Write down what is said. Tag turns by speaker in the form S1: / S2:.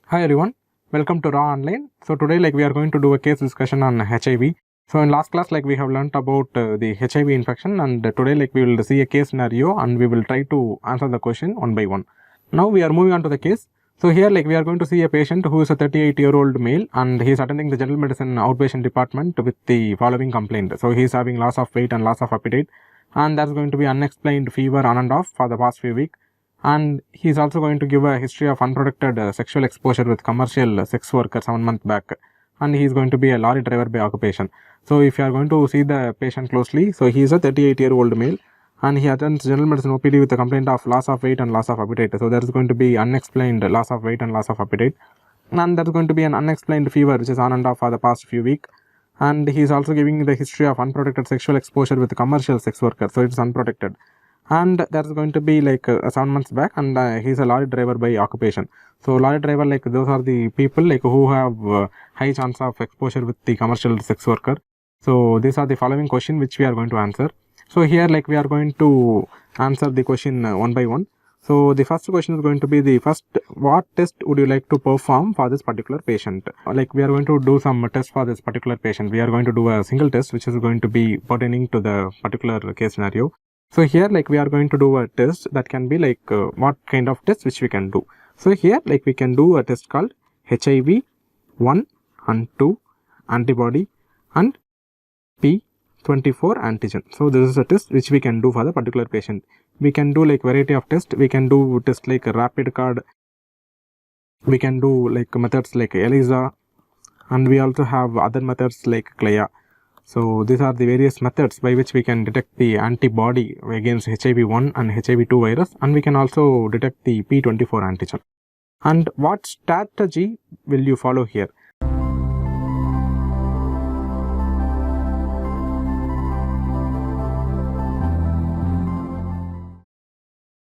S1: Hi everyone, welcome to Raaonline. So today we are going to do a case discussion on HIV. So in last class we have learnt about the HIV infection, and today we will see a case scenario and we will try to answer the question one by one. Now we are moving on to the case. So here we are going to see a patient who is a 38-year-old male, and he is attending the general medicine outpatient department with the following complaint. So he is having loss of weight and loss of appetite, and that's going to be unexplained fever on and off for the past few weeks. And he is also going to give a history of unprotected sexual exposure with commercial sex worker 7 months back, and he is going to be a lorry driver by occupation. So if you are going to see the patient closely, so he is a 38-year-old male and he attends general medicine OPD with a complaint of loss of weight and loss of appetite. So there is going to be unexplained loss of weight and loss of appetite, and there is going to be an unexplained fever which is on and off for the past few weeks. And he is also giving the history of unprotected sexual exposure with commercial sex worker, so it's unprotected. And that's going to be 7 months back, and he's a lorry driver by occupation. So lorry driver, those are the people who have high chance of exposure with the commercial sex worker. So these are the following question which we are going to answer. So here we are going to answer the question one by one. So the first question is going to be the first, what test would you like to perform for this particular patient? We are going to do some test for this particular patient. We are going to do a single test which is going to be pertaining to the particular case scenario. So here we are going to do a test that can be what kind of test which we can do. So here we can do a test called HIV 1 and 2 antibody and P24 antigen. So this is a test which we can do for the particular patient. We can do variety of tests. We can do tests like rapid card. We can do methods like ELISA, and we also have other methods like CLIA. So these are the various methods by which we can detect the antibody against HIV-1 and HIV-2 virus, and we can also detect the P24 antigen. And what strategy will you follow here?